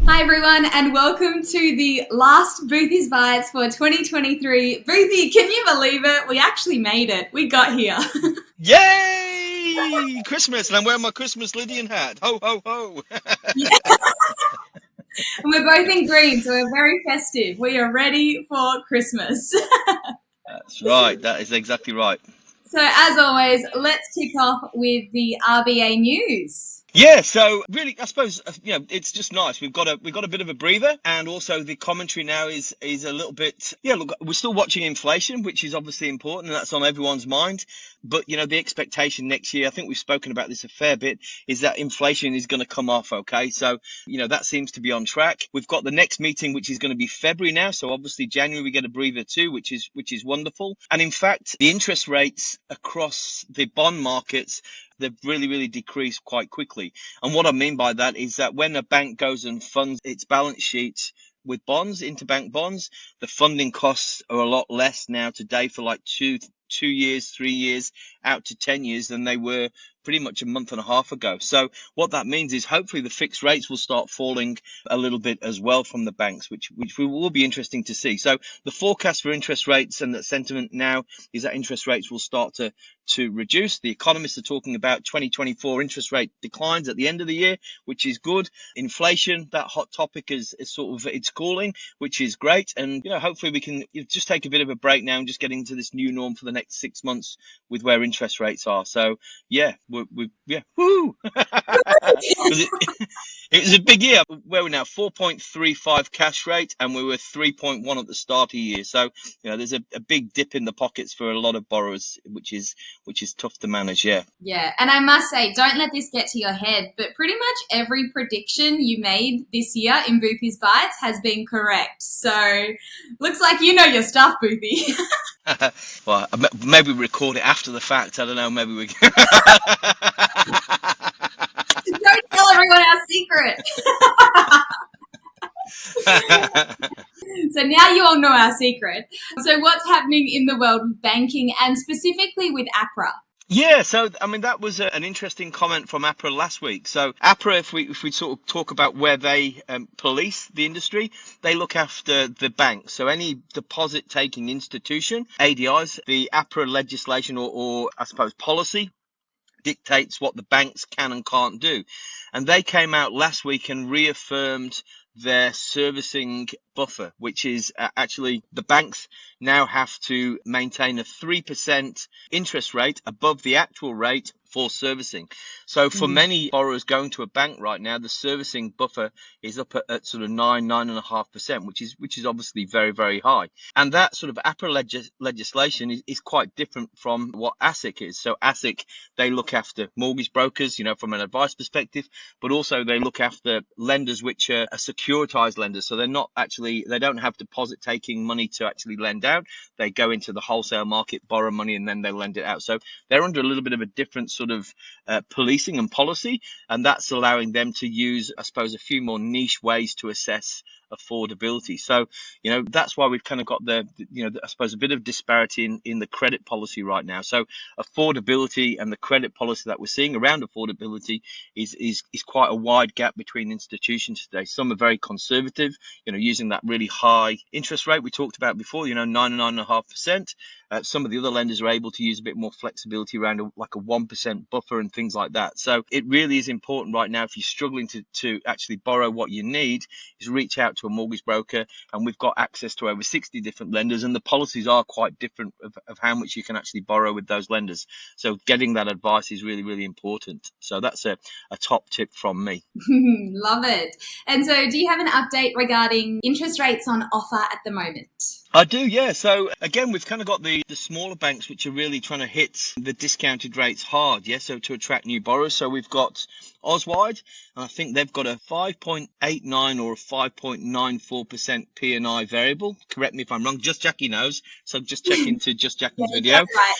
Hi everyone, and welcome to the last Boothy Bites for 2023. Boothy, can you believe it? We actually made it. We got here. Yay! Christmas, and I'm wearing my Christmas Lydian hat. Ho, ho, ho. Yeah. And we're both in green, so we're very festive. We are ready for Christmas. That's right. That is exactly right. So as always, let's kick off with the RBA news. Yeah, so really, I suppose it's just nice. We've got a bit of a breather, and also the commentary now is a little bit. Yeah, look, we're still watching inflation, which is obviously important, and that's on everyone's mind. But the expectation next year, I think we've spoken about this a fair bit, is that inflation is going to come off. Okay, so that seems to be on track. We've got the next meeting, which is going to be February now. So obviously January we get a breather too, which is wonderful. And in fact, the interest rates across the bond markets, they've really decreased quite quickly. And what I mean by that is that when a bank goes and funds its balance sheet with bonds, interbank bonds, the funding costs are a lot less now today for like 2 years, 3 years, out to 10 years than they were pretty much a month and a half ago. So what that means is hopefully the fixed rates will start falling a little bit as well from the banks, which will be interesting to see. So the forecast for interest rates and the sentiment now is that interest rates will start to reduce. The economists are talking about 2024 interest rate declines at the end of the year, which is good. Inflation, that hot topic is sort of, it's cooling, which is great. And hopefully we can just take a bit of a break now and just get into this new norm for the next 6 months with where interest rates are. So yeah, woo! It was a big year. Where we're now 4.35 cash rate, and we were 3.1 at the start of the year. So there's a big dip in the pockets for a lot of borrowers, which is tough to manage. Yeah, And I must say, don't let this get to your head, but pretty much every prediction you made this year in Boothy Bites has been correct. So looks like you know your stuff, Boothy. Well, maybe record it after the fact. I don't know. Maybe we. Don't tell everyone our secret. So now you all know our secret. So what's happening in the world of banking and specifically with APRA? Yeah, so I mean that was an interesting comment from APRA last week. So APRA, if we sort of talk about where they police the industry, they look after the banks. So any deposit taking institution, ADIs, the APRA legislation or I suppose policy dictates what the banks can and can't do. And they came out last week and reaffirmed their servicing buffer, which is actually the banks now have to maintain a 3% interest rate above the actual rate for servicing. So for many borrowers going to a bank right now, the servicing buffer is up at sort of 9.5%, which is obviously very high. And that sort of APRA legislation is quite different from what ASIC is. So ASIC, they look after mortgage brokers, from an advice perspective, but also they look after lenders which are securitized lenders. So they don't have deposit taking money to actually lend out. They go into the wholesale market, borrow money, and then they lend it out. So they're under a little bit of a different sort of policing and policy, and that's allowing them to use, I suppose, a few more niche ways to assess affordability. So that's why we've kind of got I suppose a bit of disparity in the credit policy right now. So affordability and the credit policy that we're seeing around affordability is quite a wide gap between institutions today. Some are very conservative, using that really high interest rate we talked about before, 9.5%. Some of the other lenders are able to use a bit more flexibility around like a 1% buffer and things like that. So it really is important right now, if you're struggling to actually borrow what you need, is reach out to a mortgage broker, and we've got access to over 60 different lenders, and the policies are quite different of how much you can actually borrow with those lenders. So getting that advice is really important. So that's a top tip from me. Love it. And so do you have an update regarding interest rates on offer at the moment? I do, yeah. So again, we've kind of got the smaller banks which are really trying to hit the discounted rates hard, yeah, so to attract new borrowers. So we've got Auswide, and I think they've got a 5.89 or a 5.94% P&I variable. Correct me if I'm wrong. Just Jackie knows, so just check into Just Jackie's video. That's right.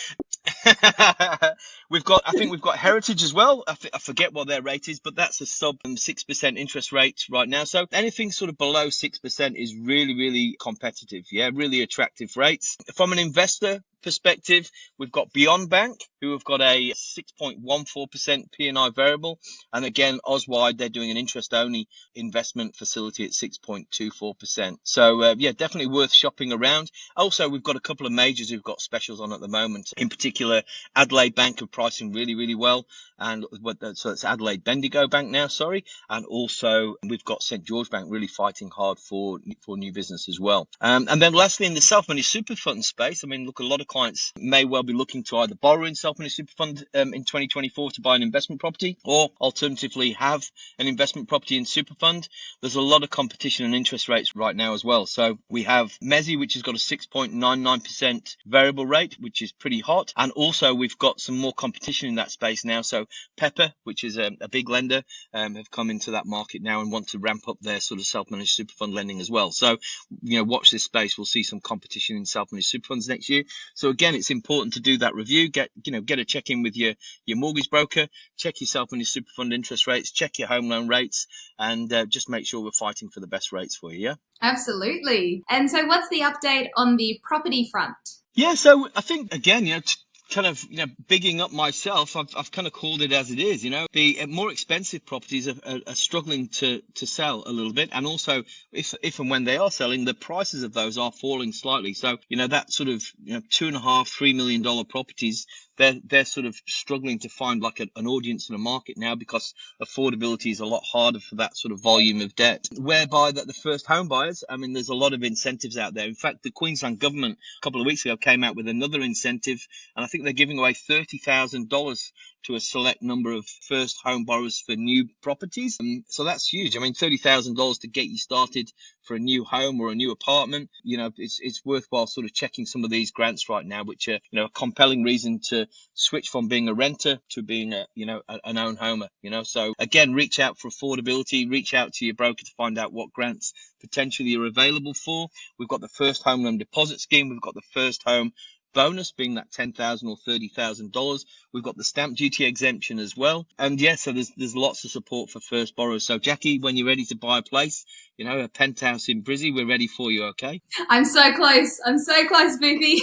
I think we've got Heritage as well. I forget what their rate is, but that's a sub 6% interest rate right now. So anything sort of below 6% is really competitive. Yeah, really attractive rates. From an investor perspective, we've got Beyond Bank, who have got a 6.14% P&I variable. And again, Auswide, they're doing an interest-only investment facility at 6.24%. So, yeah, definitely worth shopping around. Also, we've got a couple of majors who've got specials on at the moment. In particular, Adelaide Bank are pricing really, really well. And so it's Adelaide Bendigo Bank now, sorry. And also, we've got St. George Bank really fighting hard for new business as well. And then lastly, in the self-managed super fund space, I mean, look, a lot of clients may well be looking to either borrow in self-managed super fund in 2024 to buy an investment property, or alternatively have an investment property in super fund. There's a lot of competition and interest rates right now as well. So we have Mezi, which has got a 6.99% variable rate, which is pretty hot. And also we've got some more competition in that space now. So Pepper, which is a big lender, have come into that market now and want to ramp up their sort of self-managed super fund lending as well. So, watch this space. We'll see some competition in self-managed super funds next year. So again, it's important to do that review. Get a check in with your mortgage broker, check your self-managed super fund interest rates, check your home loan rates, and just make sure we're fighting for the best rates for you. Yeah. Absolutely. And so what's the update on the property front? Yeah. So I think again, kind of, bigging up myself, I've kind of called it as it is. The more expensive properties are struggling to sell a little bit, and also if and when they are selling, the prices of those are falling slightly. So that sort of $2.5-3 million properties, they're sort of struggling to find like an audience in a market now, because affordability is a lot harder for that sort of volume of debt. Whereby that the first home buyers, I mean, there's a lot of incentives out there. In fact, the Queensland government a couple of weeks ago came out with another incentive, and I think they're giving away $30,000 to a select number of first home borrowers for new properties. So that's huge. I mean, $30,000 to get you started for a new home or a new apartment. It's worthwhile sort of checking some of these grants right now, which are, a compelling reason to switch from being a renter to being an own homer. So again, reach out for affordability, reach out to your broker to find out what grants potentially are available for. We've got the first home loan deposit scheme. We've got the first home bonus being that $10,000 or $30,000. We've got the stamp duty exemption as well. And so there's lots of support for first borrowers. So Jackie, when you're ready to buy a place, a penthouse in Brizzy, we're ready for you, okay? I'm so close, Boothy.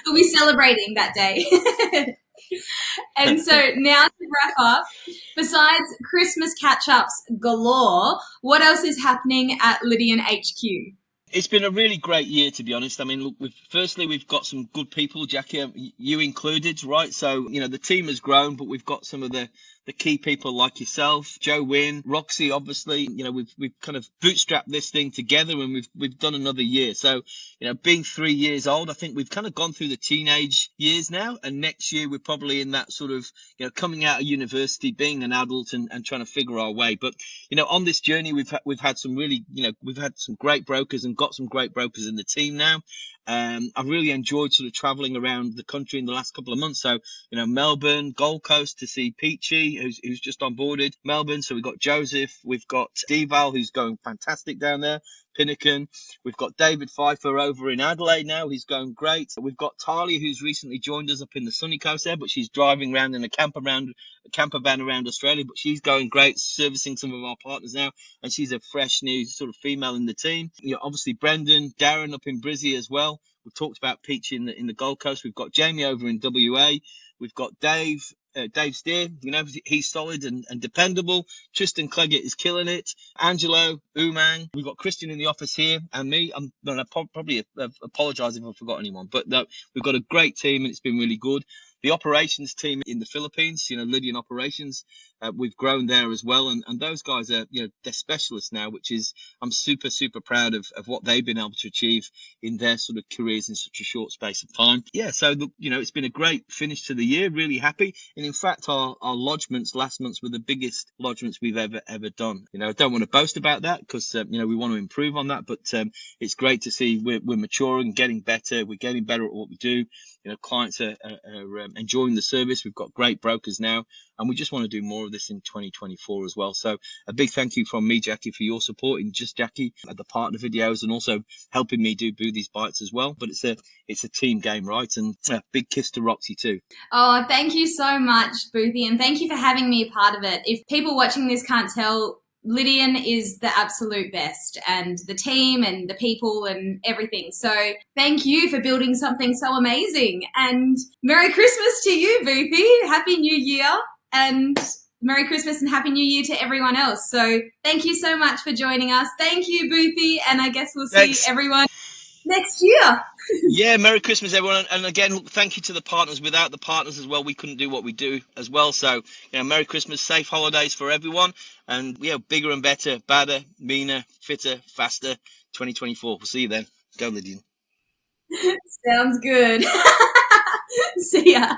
We'll be celebrating that day. And so now to wrap up, besides Christmas catch-ups galore, what else is happening at Lydian HQ? It's been a really great year, to be honest. I mean, look, we've got some good people, Jackie, you included, right? So, the team has grown, but we've got some of the key people like yourself, Joe Wynn, Roxy, obviously. We've kind of bootstrapped this thing together, and we've done another year. So, being 3 years old, I think we've kind of gone through the teenage years now, and next year we're probably in that sort of, coming out of university, being an adult and trying to figure our way. But, on this journey, we've had some really, we've had some great brokers and got some great brokers in the team now. I've really enjoyed sort of traveling around the country in the last couple of months. So, Melbourne, Gold Coast to see Peachy, who's just onboarded Melbourne. So we've got Joseph, we've got Deval, who's going fantastic down there. Pinnacle. We've got David Pfeiffer over in Adelaide now. He's going great. We've got Talia, who's recently joined us up in the sunny coast there, but she's driving around in a camper van around Australia, but she's going great, servicing some of our partners now, and she's a fresh new sort of female in the team. Obviously Brendan, Darren up in Brizzy as well. We've talked about Peach in the Gold Coast. We've got Jamie over in WA. We've got Dave Steer, he's solid and dependable. Tristan Cleggett is killing it. Angelo, Umang. We've got Christian in the office here, and me. I'm going to probably apologise if I forgot anyone, but no, we've got a great team, and it's been really good. The operations team in the Philippines, Lydian operations, we've grown there as well. And those guys are, they're specialists now, which is, I'm super, super proud of what they've been able to achieve in their sort of careers in such a short space of time. Yeah. So, it's been a great finish to the year, really happy. And in fact, our lodgements last month were the biggest lodgements we've ever done. I don't want to boast about that because, we want to improve on that, but it's great to see we're maturing, getting better. We're getting better at what we do. Clients are enjoying the service. We've got great brokers now, and we just want to do more of this in 2024 as well. So a big thank you from me, Jackie, for your support in Just Jackie at the partner videos, and also helping me do Boothy Bites as well. But it's a team game, right? And a big kiss to Roxy too. Oh, thank you so much, Boothy, and thank you for having me a part of it. If people watching this can't tell, Lydian is the absolute best, and the team and the people and everything. So thank you for building something so amazing. And Merry Christmas to you, Boothy. Happy New Year. And Merry Christmas and Happy New Year to everyone else. So thank you so much for joining us. Thank you, Boothy. And I guess we'll see everyone next year. Yeah, Merry Christmas, everyone. And again, thank you to the partners. Without the partners as well, we couldn't do what we do as well. So, Merry Christmas, safe holidays for everyone. And, bigger and better, badder, meaner, fitter, faster, 2024. We'll see you then. Go, Lydian. Sounds good. See ya.